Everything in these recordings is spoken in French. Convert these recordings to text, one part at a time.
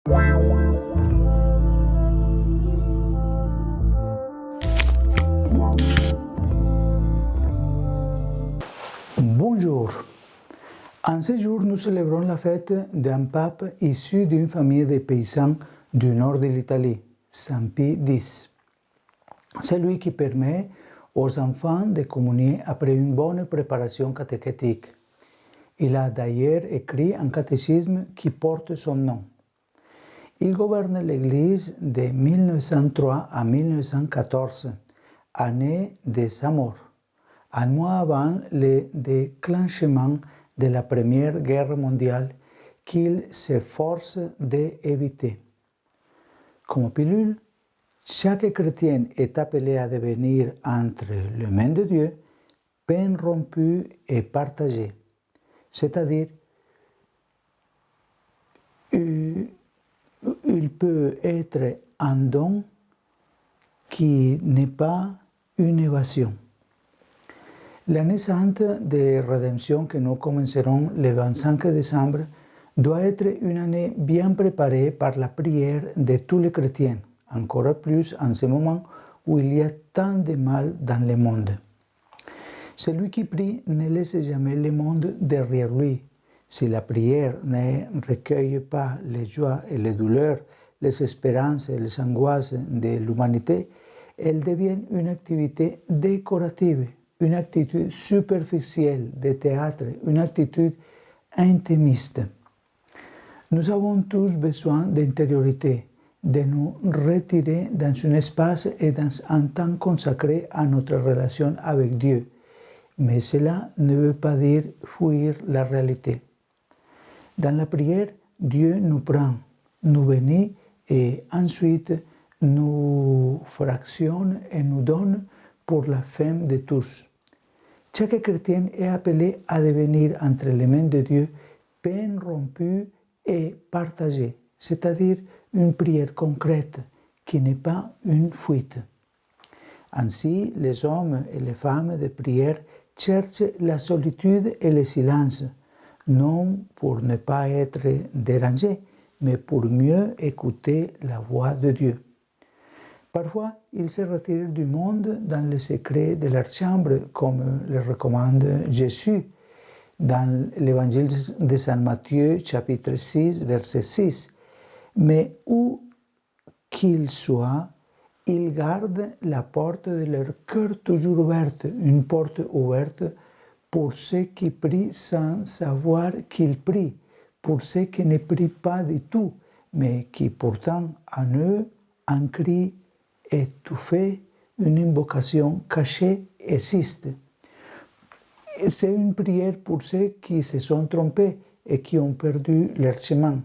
Bonjour. En ce jour, nous célébrons la fête d'un pape issu d'une famille de paysans du nord de l'Italie, Saint Pie X. C'est lui qui permet aux enfants de communier après une bonne préparation catéchétique. Il a d'ailleurs écrit un catéchisme qui porte son nom. Il gouverne l'Église de 1903 à 1914, année de sa mort, un mois avant le déclenchement de la Première Guerre mondiale qu'il s'efforce d'éviter. Comme pilule, chaque chrétien est appelé à devenir entre les mains de Dieu, pain rompu et partagé, c'est-à-dire il peut être un don qui n'est pas une évasion. L'année sainte de rédemption que nous commencerons le 25 décembre doit être une année bien préparée par la prière de tous les chrétiens, encore plus en ce moment où il y a tant de mal dans le monde. Celui qui prie ne laisse jamais le monde derrière lui. Si la prière ne recueille pas les joies et les douleurs, les espérances et les angoisses de l'humanité, elle devient une activité décorative, une attitude superficielle de théâtre, une attitude intimiste. Nous avons tous besoin d'intériorité, de nous retirer dans un espace et dans un temps consacré à notre relation avec Dieu. Mais cela ne veut pas dire fuir la réalité. Dans la prière, Dieu nous prend, nous bénit et ensuite nous fractionne et nous donne pour la fin de tous. Chaque chrétien est appelé à devenir entre les mains de Dieu pain rompu et partagé, c'est-à-dire une prière concrète qui n'est pas une fuite. Ainsi, les hommes et les femmes de prière cherchent la solitude et le silence, non pour ne pas être dérangés, mais pour mieux écouter la voix de Dieu. Parfois, ils se retirent du monde dans le secret de leur chambre, comme le recommande Jésus dans l'évangile de Saint Matthieu, chapitre 6, verset 6. Mais où qu'ils soient, ils gardent la porte de leur cœur toujours ouverte, une porte ouverte pour ceux qui prient sans savoir qu'ils prient, pour ceux qui ne prient pas du tout, mais qui pourtant en eux un cri étouffé, une invocation cachée existe. C'est une prière pour ceux qui se sont trompés et qui ont perdu leur chemin.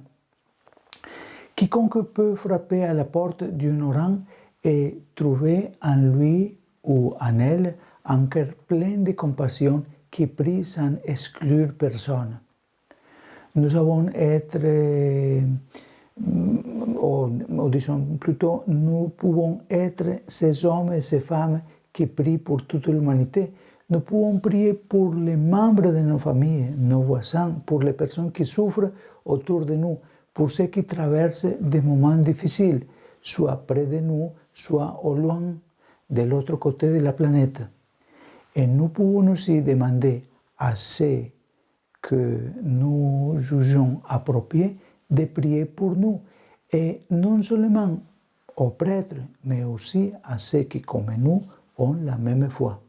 Quiconque peut frapper à la porte d'un orang et trouver en lui ou en elle un cœur plein de compassion qui prie sans exclure personne. Nous avons être, ou disons plutôt, nous pouvons être ces hommes et ces femmes qui prient pour toute l'humanité. Nous pouvons prier pour les membres de nos familles, nos voisins, pour les personnes qui souffrent autour de nous, pour ceux qui traversent des moments difficiles, soit près de nous, soit au loin, de l'autre côté de la planète. Et nous pouvons aussi demander à ceux que nous jugeons appropriés de prier pour nous, et non seulement aux prêtres, mais aussi à ceux qui, comme nous, ont la même foi.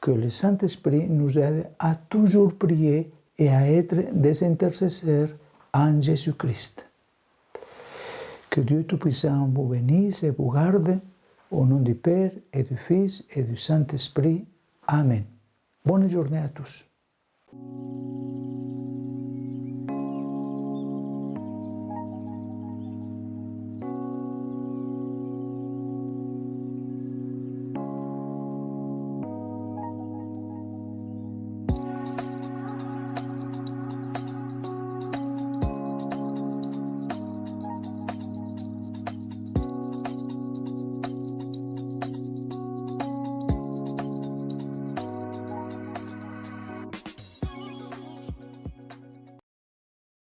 Que le Saint-Esprit nous aide à toujours prier et à être des intercesseurs en Jésus-Christ. Que Dieu Tout-Puissant vous bénisse et vous garde, au nom du Père et du Fils et du Saint-Esprit. Amen. Bonne journée à tous.